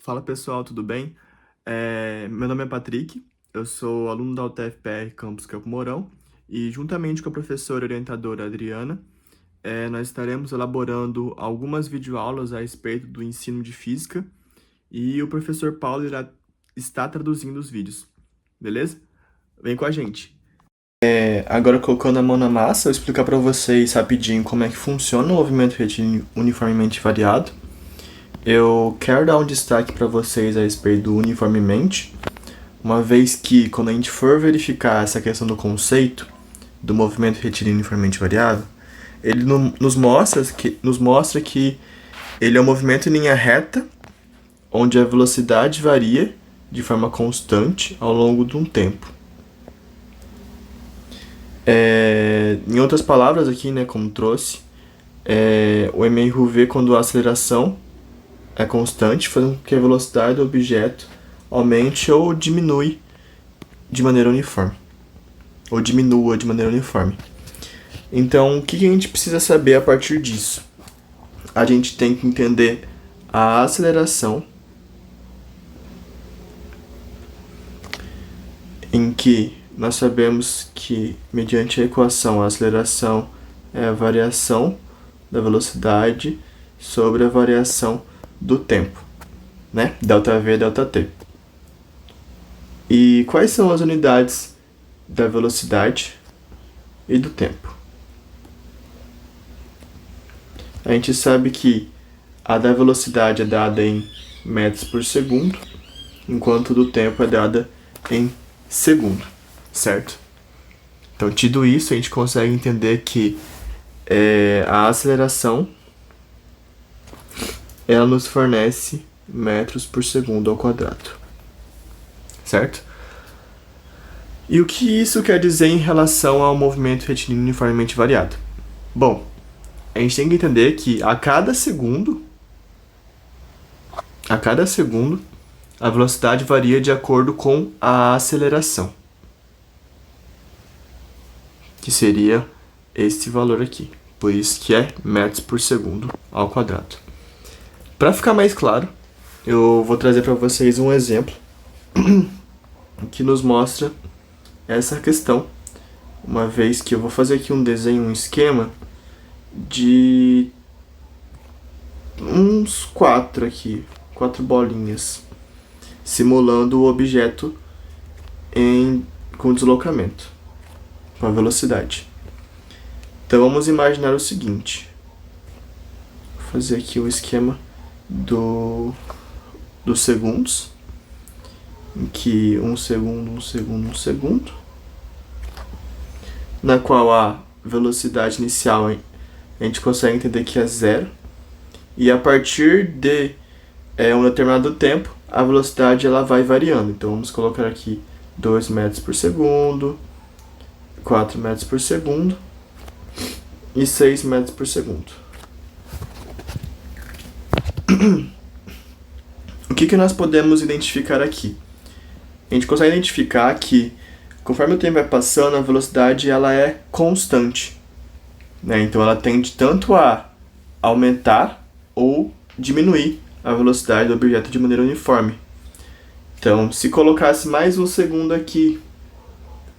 Fala pessoal, tudo bem? Meu nome é Patrick, eu sou aluno da UTFPR Campus Campo Mourão e juntamente com a professora orientadora Adriana, nós estaremos elaborando algumas videoaulas a respeito do ensino de física e o professor Paulo irá estar traduzindo os vídeos, beleza? Vem com a gente. Agora colocando a mão na massa, eu vou explicar para vocês rapidinho como é que funciona o movimento retilíneo uniformemente variado. Eu quero dar um destaque para vocês a respeito do uniformemente, uma vez que quando a gente for verificar essa questão do conceito do movimento retilíneo uniformemente variável, ele nos mostra que ele é um movimento em linha reta, onde a velocidade varia de forma constante ao longo de um tempo. Em outras palavras aqui, né, como trouxe, o mRV quando a aceleração é constante, fazendo com que a velocidade do objeto aumente ou diminui de maneira uniforme. Ou diminua de maneira uniforme. Então, o que a gente precisa saber a partir disso? A gente tem que entender a aceleração, em que nós sabemos que, mediante a equação, a aceleração é a variação da velocidade sobre a variação do tempo, né? Δv, Δt. E quais são as unidades da velocidade e do tempo? A gente sabe que a da velocidade é dada em metros por segundo, enquanto do tempo é dada em segundo, certo? Então, tido isso, a gente consegue entender que a aceleração ela nos fornece metros por segundo ao quadrado, certo? E o que isso quer dizer em relação ao movimento retilíneo uniformemente variado? Bom, a gente tem que entender que a cada segundo, a velocidade varia de acordo com a aceleração, que seria esse valor aqui. Por isso que é metros por segundo ao quadrado. Para ficar mais claro, eu vou trazer para vocês um exemplo que nos mostra essa questão, uma vez que eu vou fazer aqui um desenho, um esquema de uns quatro bolinhas, simulando o objeto com deslocamento, com a velocidade. Então vamos imaginar o seguinte, vou fazer aqui o esquema dos segundos, em que um segundo, na qual a velocidade inicial a gente consegue entender que é zero, e a partir de um determinado tempo, a velocidade ela vai variando. Então vamos colocar aqui 2 metros por segundo, 4 metros por segundo e 6 metros por segundo. O que nós podemos identificar aqui? A gente consegue identificar que, conforme o tempo vai passando, a velocidade ela é constante, né? Então ela tende tanto a aumentar ou diminuir a velocidade do objeto de maneira uniforme. Então, se colocasse mais um segundo aqui,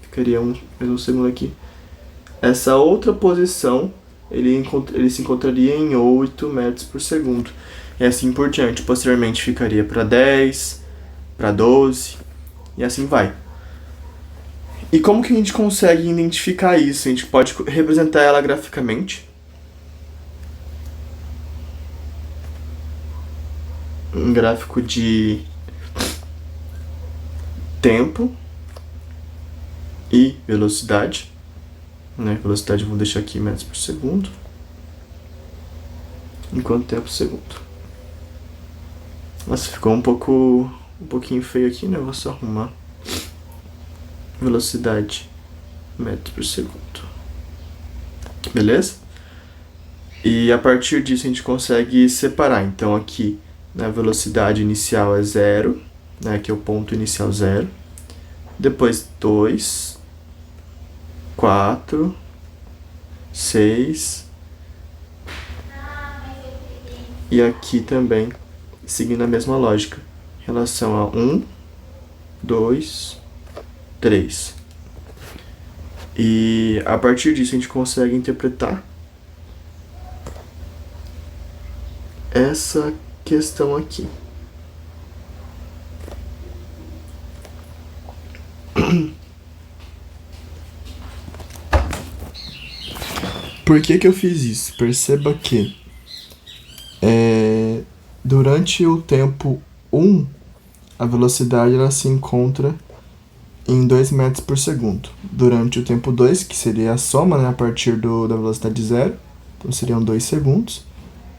ficaria mais um segundo aqui, essa outra posição ele se encontraria em 8 metros por segundo. E assim por diante. Posteriormente ficaria para 10, para 12 e assim vai. E como que a gente consegue identificar isso? A gente pode representar ela graficamente. Um gráfico de tempo e velocidade, né? Velocidade vou deixar aqui metros por segundo, enquanto tempo por segundo. Nossa, ficou um pouquinho feio aqui, né? Vou só arrumar. Velocidade metros por segundo. Beleza? E a partir disso a gente consegue separar. Então aqui na velocidade inicial é 0, né? Que é o ponto inicial 0. Depois 2, 4, 6. E aqui também, seguindo a mesma lógica, relação a 1, 2, 3. E a partir disso a gente consegue interpretar essa questão aqui. Por que que eu fiz isso? Perceba que durante o tempo 1, a velocidade ela se encontra em 2 metros por segundo. Durante o tempo 2, que seria a soma, né, a partir da velocidade zero, então seriam 2 segundos,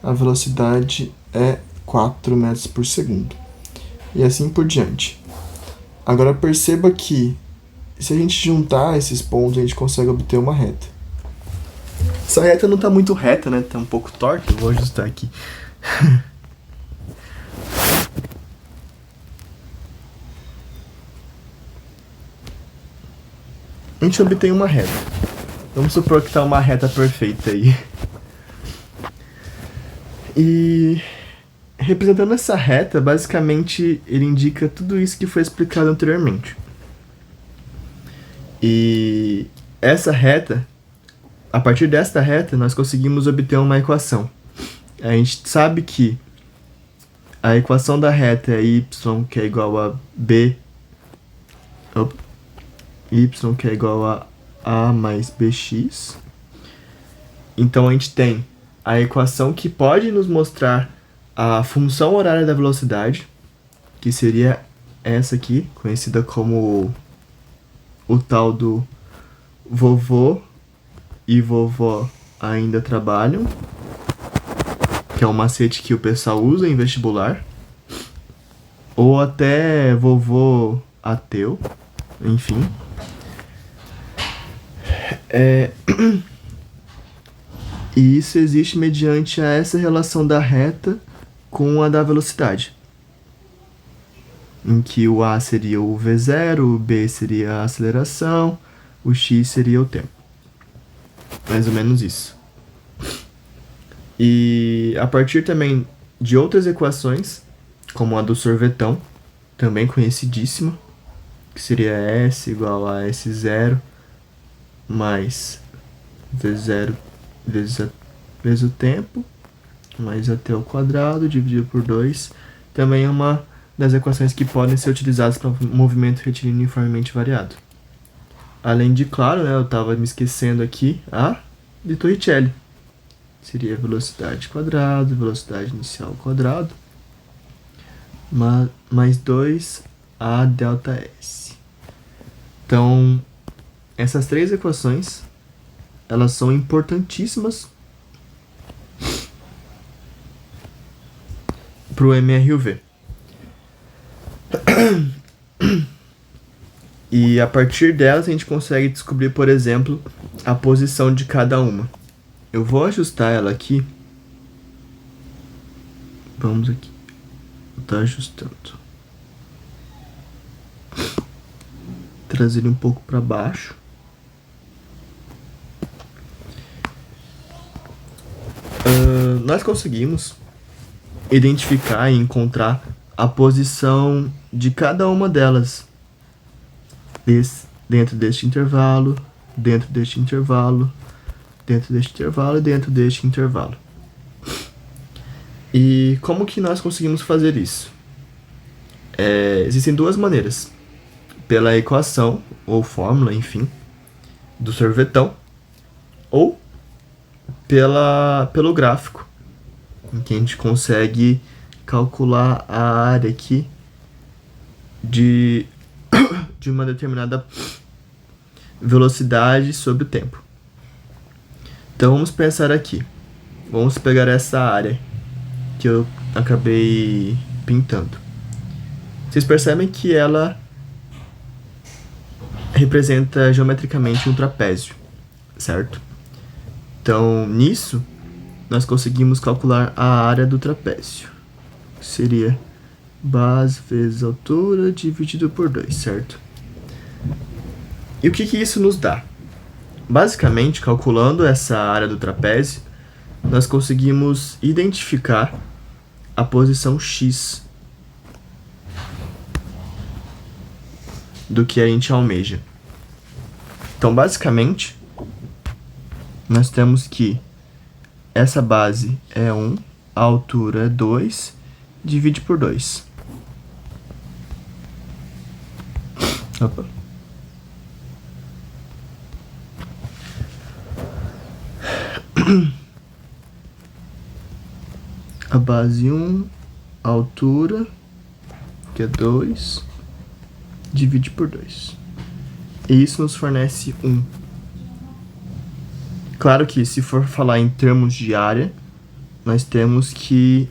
a velocidade é 4 metros por segundo. E assim por diante. Agora perceba que se a gente juntar esses pontos, a gente consegue obter uma reta. Essa reta não está muito reta, né? Tá um pouco torta, eu vou ajustar aqui. A gente obtém uma reta. Vamos supor que tá uma reta perfeita aí. E representando essa reta, basicamente ele indica tudo isso que foi explicado anteriormente. E essa reta, a partir desta reta, nós conseguimos obter uma equação. A gente sabe que a equação da reta é y, que é igual a b, y, que é igual a a mais bx. Então a gente tem a equação que pode nos mostrar a função horária da velocidade, que seria essa aqui, conhecida como o tal do vovô e vovó ainda trabalham, que é um macete que o pessoal usa em vestibular, ou até vovô ateu, enfim. E isso existe mediante a essa relação da reta com a da velocidade, em que o A seria o V0, o B seria a aceleração, o X seria o tempo. Mais ou menos isso. E a partir também de outras equações, como a do sorvetão, também conhecidíssima, que seria S igual a S0 mais V0 vezes o tempo, mais AT ao quadrado, dividido por 2. Também é uma das equações que podem ser utilizadas para movimento retilíneo uniformemente variado. Além de, claro, né, eu estava me esquecendo aqui, a de Torricelli. Seria velocidade quadrado, velocidade inicial quadrado, mais 2 a delta S. Então, essas três equações, elas são importantíssimas para o MRUV. E a partir delas a gente consegue descobrir, por exemplo, a posição de cada uma. Eu vou ajustar ela aqui. Vamos aqui. Tá ajustando. Trazer ele um pouco para baixo. Nós conseguimos identificar e encontrar a posição de cada uma delas dentro deste intervalo, dentro deste intervalo, dentro deste intervalo e dentro deste intervalo. E como que nós conseguimos fazer isso? Existem duas maneiras. Pela equação, ou fórmula, enfim, do sorvetão, ou pelo gráfico, em que a gente consegue calcular a área aqui de uma determinada velocidade sobre o tempo. Então vamos pensar aqui. Vamos pegar essa área que eu acabei pintando. Vocês percebem que ela representa geometricamente um trapézio, certo? Então, nisso, nós conseguimos calcular a área do trapézio. Seria base vezes altura dividido por 2, certo? E o que isso nos dá? Basicamente, calculando essa área do trapézio, nós conseguimos identificar a posição X do que a gente almeja. Então, basicamente, nós temos que essa base é 1, a altura é 2, divide por 2. Opa. A base 1, a altura, que é 2, divide por 2. E isso nos fornece 1. Claro que se for falar em termos de área, nós temos que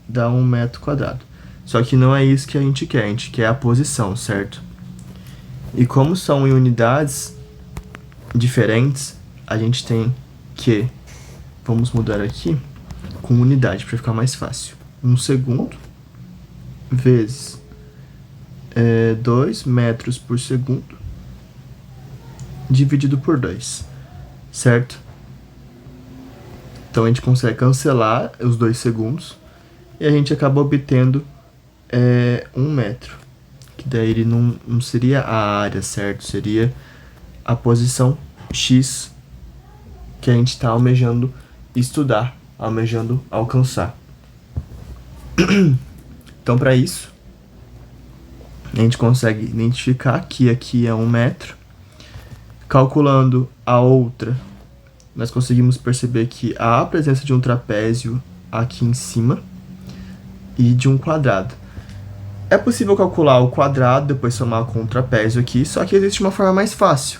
dar 1 metro quadrado. Só que não é isso que a gente quer a posição, certo? E como são em unidades diferentes, a gente tem que, vamos mudar aqui, com unidade, para ficar mais fácil. 1 segundo vezes 2 metros por segundo dividido por 2, certo? Então a gente consegue cancelar os 2 segundos e a gente acaba obtendo 1 metro. Que daí ele não seria a área, certo? Seria a posição X que a gente está almejando estudar, almejando alcançar. Então, para isso, a gente consegue identificar que aqui é 1 metro. Calculando a outra, nós conseguimos perceber que há a presença de um trapézio aqui em cima e de um quadrado. É possível calcular o quadrado, depois somar com o trapézio aqui, só que existe uma forma mais fácil.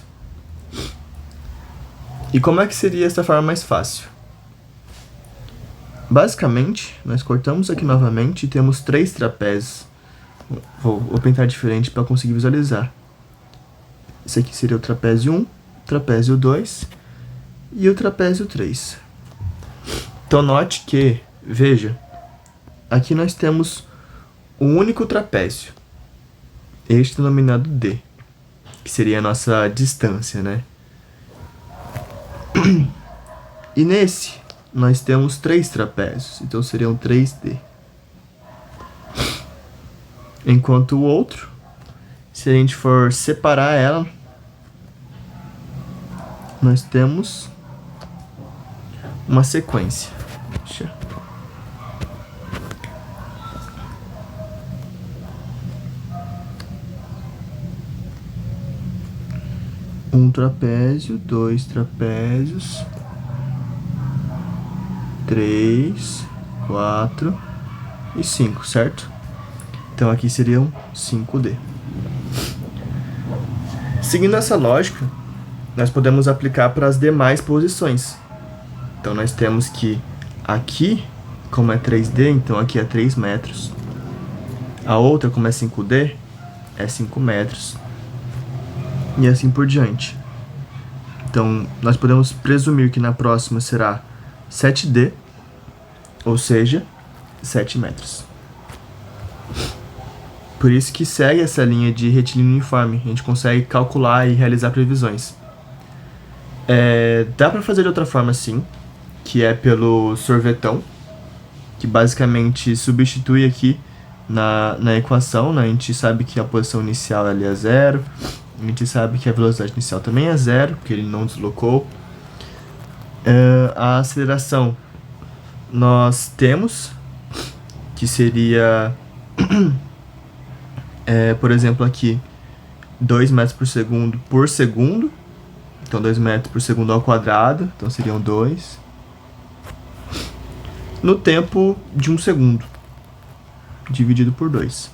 E como é que seria essa forma mais fácil? Basicamente, nós cortamos aqui novamente e temos 3 trapézios. Vou pintar diferente para conseguir visualizar. Esse aqui seria o trapézio 1, trapézio 2 e o trapézio 3. Então, note que, veja, aqui nós temos um único trapézio, este denominado D, que seria a nossa distância, né? E nesse, nós temos 3 trapézios, então seriam 3D. Enquanto o outro, se a gente for separar ela, nós temos uma sequência. Um trapézio, 2 trapézios, 3, 4 e 5, certo? Então aqui seriam 5D. Seguindo essa lógica, nós podemos aplicar para as demais posições. Então nós temos que aqui, como é 3D, então aqui é 3 metros. A outra, como é 5D, é 5 metros. E assim por diante. Então, nós podemos presumir que na próxima será 7D, ou seja, 7 metros. Por isso que segue essa linha de retilíneo uniforme. A gente consegue calcular e realizar previsões. Dá para fazer de outra forma, sim, que é pelo sorvetão, que basicamente substitui aqui na equação, né? A gente sabe que a posição inicial ali é 0, a gente sabe que a velocidade inicial também é 0, porque ele não deslocou. A aceleração nós temos, que seria, por exemplo, aqui, 2 metros por segundo. Então, 2 metros por segundo ao quadrado, então seriam 2. No tempo de 1 segundo, dividido por 2.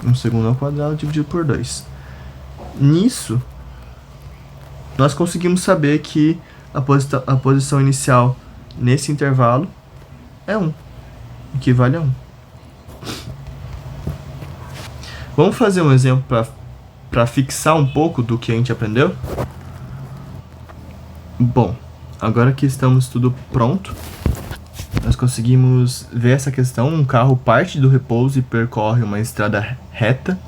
1 segundo ao quadrado dividido por 2. Nisso, nós conseguimos saber que a posição inicial nesse intervalo é 1, equivale a 1. Vamos fazer um exemplo para fixar um pouco do que a gente aprendeu? Bom, agora que estamos tudo pronto, nós conseguimos ver essa questão. Um carro parte do repouso e percorre uma estrada reta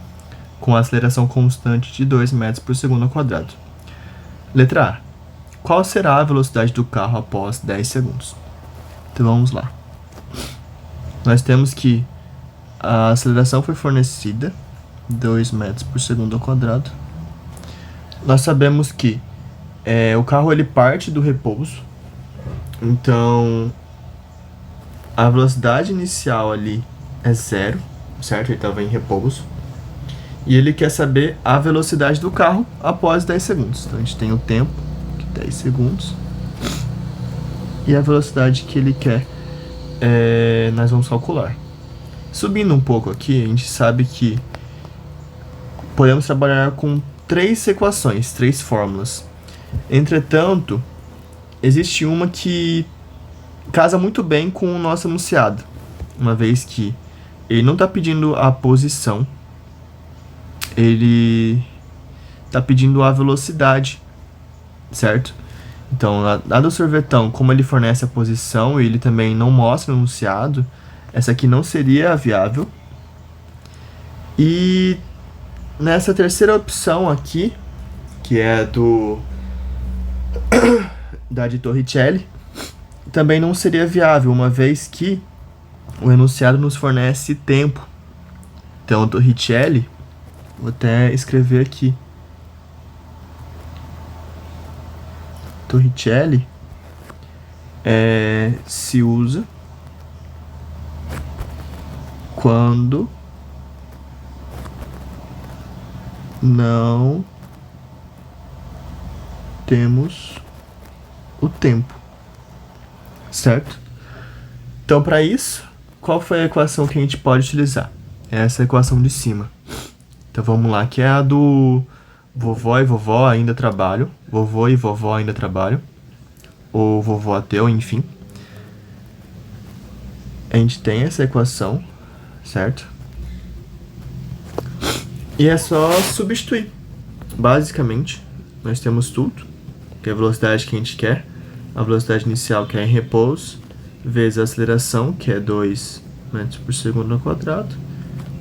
com aceleração constante de 2 metros por segundo ao quadrado. Letra A. Qual será a velocidade do carro após 10 segundos? Então vamos lá. Nós temos que a aceleração foi fornecida 2 metros por segundo ao quadrado. Nós sabemos que o carro ele parte do repouso, então a velocidade inicial ali é zero, certo? Ele estava em repouso. E ele quer saber a velocidade do carro após 10 segundos. Então a gente tem o tempo, 10 segundos, e a velocidade que ele quer, nós vamos calcular. Subindo um pouco aqui, a gente sabe que podemos trabalhar com 3 equações, 3 fórmulas. Entretanto, existe uma que casa muito bem com o nosso enunciado, uma vez que ele não está pedindo a posição, ele está pedindo a velocidade, certo? Então, lá do sorvetão, como ele fornece a posição e ele também não mostra o enunciado, essa aqui não seria viável. E nessa terceira opção aqui, que é da de Torricelli, também não seria viável, uma vez que o enunciado nos fornece tempo. Então, Torricelli, vou até escrever aqui. Torricelli se usa quando não temos o tempo, certo? Então, para isso, qual foi a equação que a gente pode utilizar? Essa equação de cima. Então, vamos lá, que é a do vovó e vovó ainda trabalham, vovô e vovó ainda trabalham, ou vovô ateu, enfim. A gente tem essa equação, certo? E é só substituir. Basicamente, nós temos tudo, que é a velocidade que a gente quer, a velocidade inicial, que é em repouso, vezes a aceleração, que é 2 metros por segundo ao quadrado,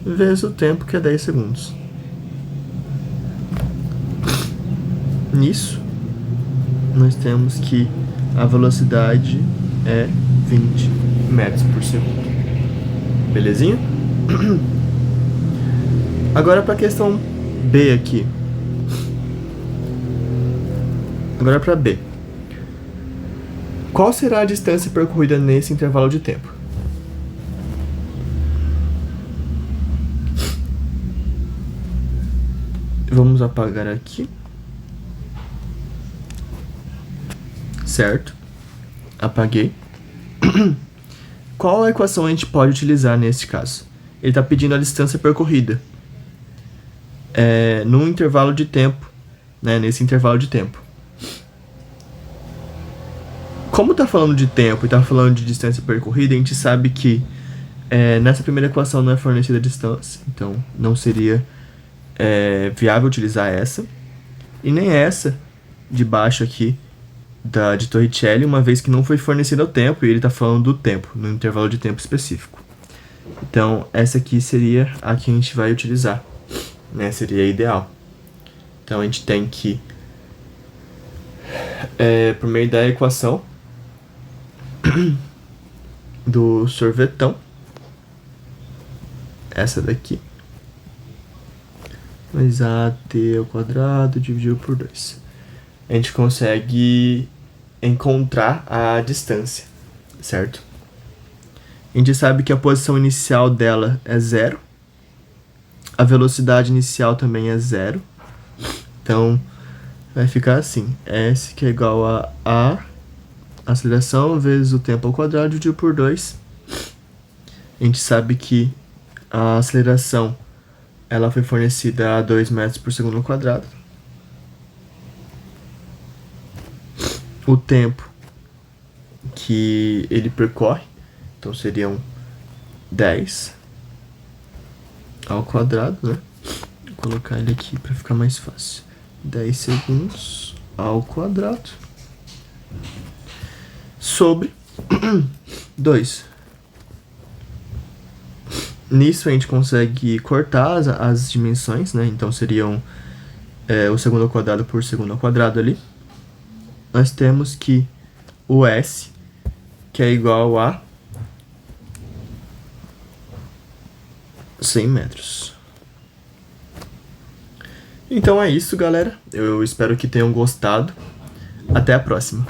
vezes o tempo, que é 10 segundos. Nisso, nós temos que a velocidade é 20 metros por segundo. Belezinha? Agora para a questão B aqui. Agora para B. Qual será a distância percorrida nesse intervalo de tempo? Vamos apagar aqui. Certo? Apaguei. Qual a equação a gente pode utilizar nesse caso? Ele está pedindo a distância percorrida num intervalo de tempo, né? Nesse intervalo de tempo. Como está falando de tempo e está falando de distância percorrida, a gente sabe que nessa primeira equação não é fornecida a distância, então não seria viável utilizar essa. E nem essa de baixo aqui, de Torricelli, uma vez que não foi fornecido o tempo, e ele está falando do tempo, no intervalo de tempo específico. Então, essa aqui seria a que a gente vai utilizar, né? Seria a ideal. Então, a gente tem que, por meio da equação do sorvetão, essa daqui, mais AT ao quadrado dividido por 2. A gente consegue encontrar a distância, certo? A gente sabe que a posição inicial dela é 0. A velocidade inicial também é 0. Então, vai ficar assim. S que é igual a aceleração vezes o tempo ao quadrado dividido por 2. A gente sabe que a aceleração ela foi fornecida a 2 metros por segundo ao quadrado. O tempo que ele percorre, então seriam 10 ao quadrado, né? Vou colocar ele aqui para ficar mais fácil. 10 segundos ao quadrado sobre 2. Nisso a gente consegue cortar as dimensões, né? Então seriam o segundo ao quadrado por segundo ao quadrado ali. Nós temos que o S, que é igual a 100 metros. Então é isso, galera. Eu espero que tenham gostado. Até a próxima.